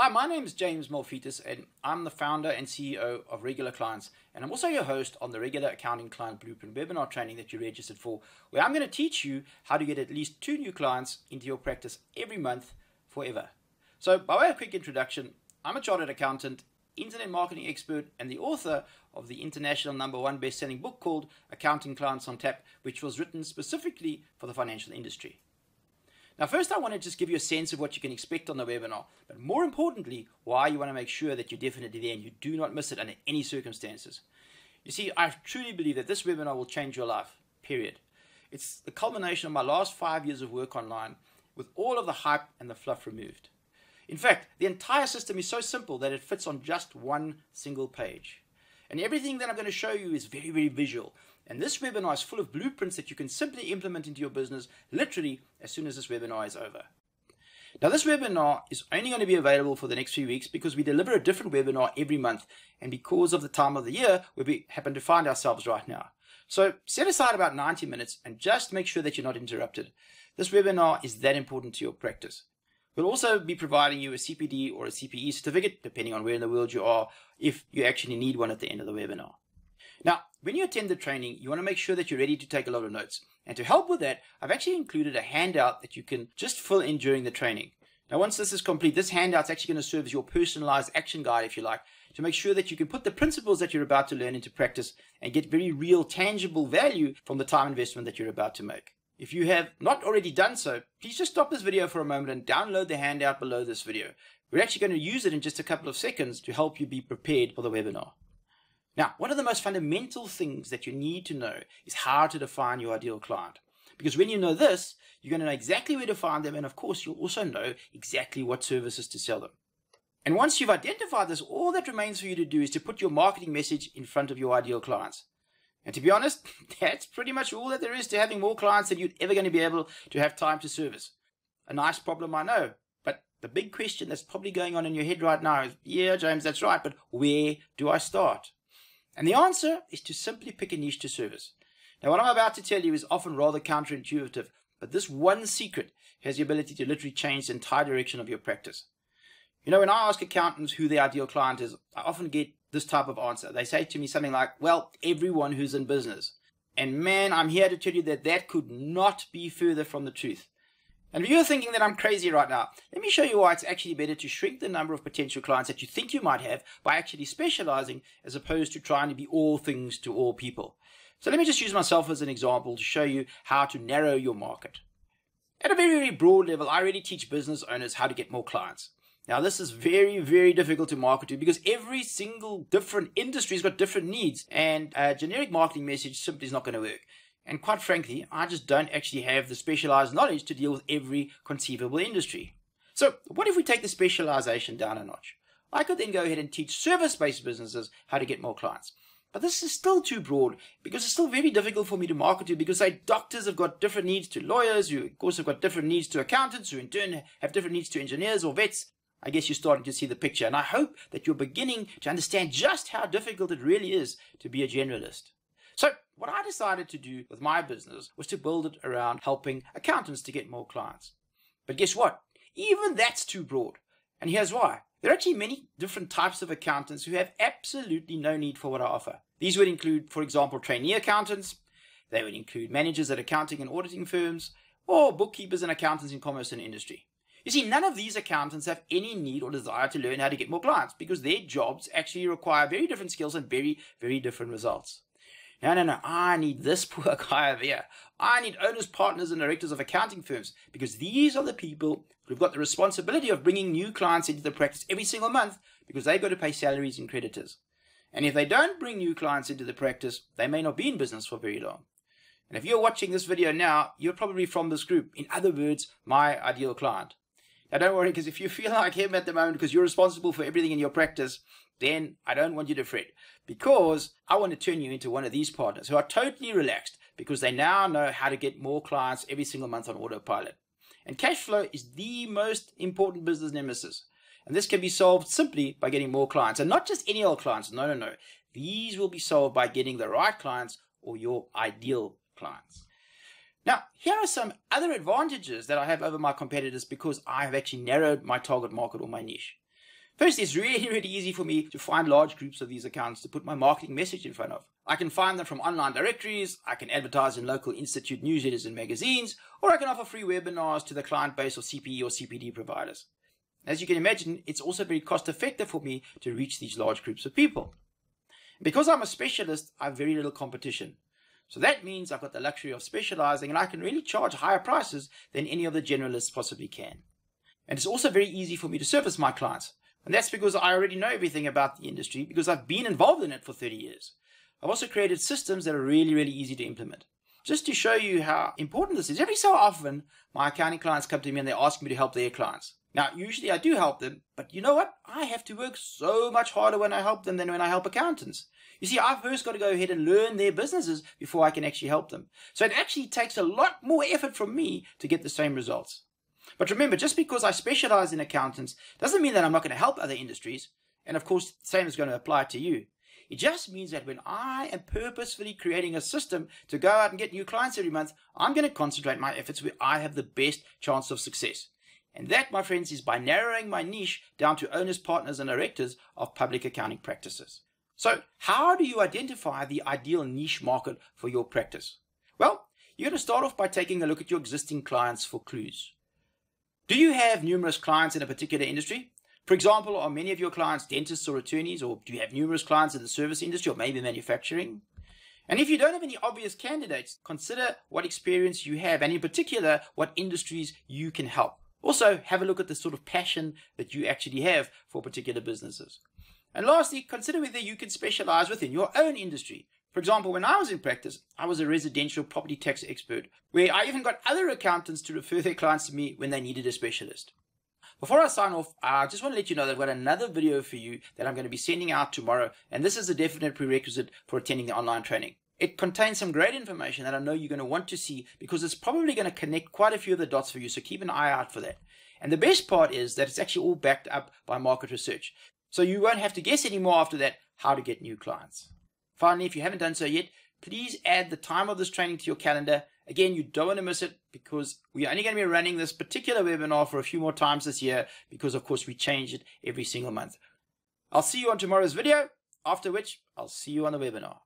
Hi, my name is James Malfitis, and I'm the founder and CEO of Regular Clients, and I'm also your host on the Regular Accounting Client Blueprint webinar training that you registered for, where I'm going to teach you how to get at least 2 new clients into your practice every month forever. So, by way of quick introduction, I'm a chartered accountant, internet marketing expert, and the author of the international #1 best-selling book called Accounting Clients on Tap, which was written specifically for the financial industry. Now, first I want to just give you a sense of what you can expect on the webinar, but more importantly, why you want to make sure that you're definitely there and you do not miss it under any circumstances. You see, I truly believe that this webinar will change your life, period. It's the culmination of my last 5 years of work online with all of the hype and the fluff removed. In fact, the entire system is so simple that it fits on just one single page. And everything that I'm going to show you is very, very visual. And this webinar is full of blueprints that you can simply implement into your business literally as soon as this webinar is over. Now, this webinar is only going to be available for the next few weeks because we deliver a different webinar every month and because of the time of the year where we happen to find ourselves right now. So set aside about 90 minutes and just make sure that you're not interrupted. This webinar is that important to your practice. We'll also be providing you a CPD or a CPE certificate, depending on where in the world you are, if you actually need one at the end of the webinar. Now, when you attend the training, you want to make sure that you're ready to take a lot of notes. And to help with that, I've actually included a handout that you can just fill in during the training. Now, once this is complete, this handout's actually going to serve as your personalized action guide, if you like, to make sure that you can put the principles that you're about to learn into practice and get very real, tangible value from the time investment that you're about to make. If you have not already done so, please just stop this video for a moment and download the handout below this video. We're actually going to use it in just a couple of seconds to help you be prepared for the webinar. Now, one of the most fundamental things that you need to know is how to define your ideal client. Because when you know this, you're going to know exactly where to find them, and of course, you'll also know exactly what services to sell them. And once you've identified this, all that remains for you to do is to put your marketing message in front of your ideal clients. And to be honest, that's pretty much all that there is to having more clients than you're ever going to be able to have time to service. A nice problem, I know, but the big question that's probably going on in your head right now is, yeah, James, that's right, but where do I start? And the answer is to simply pick a niche to service. Now, what I'm about to tell you is often rather counterintuitive, but this one secret has the ability to literally change the entire direction of your practice. You know, when I ask accountants who their ideal client is, I often get this type of answer. They say to me something like, well, everyone who's in business. And man, I'm here to tell you that that could not be further from the truth. And if you're thinking that I'm crazy right now, let me show you why it's actually better to shrink the number of potential clients that you think you might have by actually specializing as opposed to trying to be all things to all people. So let me just use myself as an example to show you how to narrow your market. At a very, very broad level, I really teach business owners how to get more clients. Now, this is very, very difficult to market to because every single different industry's got different needs, and a generic marketing message simply is not going to work. And quite frankly, I just don't actually have the specialized knowledge to deal with every conceivable industry. So what if we take the specialization down a notch? I could then go ahead and teach service-based businesses how to get more clients. But this is still too broad because it's still very difficult for me to market to because say doctors have got different needs to lawyers, who of course have got different needs to accountants, who in turn have different needs to engineers or vets. I guess you're starting to see the picture, and I hope that you're beginning to understand just how difficult it really is to be a generalist. So what I decided to do with my business was to build it around helping accountants to get more clients. But guess what? Even that's too broad. And here's why. There are actually many different types of accountants who have absolutely no need for what I offer. These would include, for example, trainee accountants. They would include managers at accounting and auditing firms, or bookkeepers and accountants in commerce and industry. You see, none of these accountants have any need or desire to learn how to get more clients because their jobs actually require very different skills and very, very different results. No, I need this poor guy over here. I need owners, partners, and directors of accounting firms because these are the people who've got the responsibility of bringing new clients into the practice every single month because they've got to pay salaries and creditors. And if they don't bring new clients into the practice, they may not be in business for very long. And if you're watching this video now, you're probably from this group. In other words, my ideal client. Now, don't worry, because if you feel like him at the moment because you're responsible for everything in your practice, then I don't want you to fret, because I want to turn you into one of these partners who are totally relaxed because they now know how to get more clients every single month on autopilot. And cash flow is the most important business nemesis. And this can be solved simply by getting more clients. And not just any old clients. No. These will be solved by getting the right clients or your ideal clients. Now, here are some other advantages that I have over my competitors because I have actually narrowed my target market or my niche. First, it's really easy for me to find large groups of these accounts to put my marketing message in front of. I can find them from online directories, I can advertise in local institute newsletters and magazines, or I can offer free webinars to the client base of CPE or CPD providers. As you can imagine, it's also very cost effective for me to reach these large groups of people. Because I'm a specialist, I have very little competition. So that means I've got the luxury of specializing, and I can really charge higher prices than any of the generalists possibly can. And it's also very easy for me to service my clients. And that's because I already know everything about the industry because I've been involved in it for 30 years. I've also created systems that are really easy to implement. Just to show you how important this is, every so often my accounting clients come to me and they ask me to help their clients. Now, usually I do help them, but you know what? I have to work so much harder when I help them than when I help accountants. You see, I've first got to go ahead and learn their businesses before I can actually help them. So it actually takes a lot more effort from me to get the same results. But remember, just because I specialize in accountants doesn't mean that I'm not going to help other industries. And of course, the same is going to apply to you. It just means that when I am purposefully creating a system to go out and get new clients every month, I'm going to concentrate my efforts where I have the best chance of success. And that, my friends, is by narrowing my niche down to owners, partners, and directors of public accounting practices. So how do you identify the ideal niche market for your practice? Well, you're going to start off by taking a look at your existing clients for clues. Do you have numerous clients in a particular industry? For example, are many of your clients dentists or attorneys, or do you have numerous clients in the service industry or maybe manufacturing? And if you don't have any obvious candidates, consider what experience you have and in particular what industries you can help. Also, have a look at the sort of passion that you actually have for particular businesses. And lastly, consider whether you can specialize within your own industry. For example, when I was in practice, I was a residential property tax expert, where I even got other accountants to refer their clients to me when they needed a specialist. Before I sign off, I just want to let you know that I've got another video for you that I'm going to be sending out tomorrow, and this is a definite prerequisite for attending the online training. It contains some great information that I know you're going to want to see because it's probably going to connect quite a few of the dots for you, so keep an eye out for that. And the best part is that it's actually all backed up by market research. So you won't have to guess anymore after that how to get new clients. Finally, if you haven't done so yet, please add the time of this training to your calendar. Again, you don't want to miss it because we're only going to be running this particular webinar for a few more times this year because, of course, we change it every single month. I'll see you on tomorrow's video, after which I'll see you on the webinar.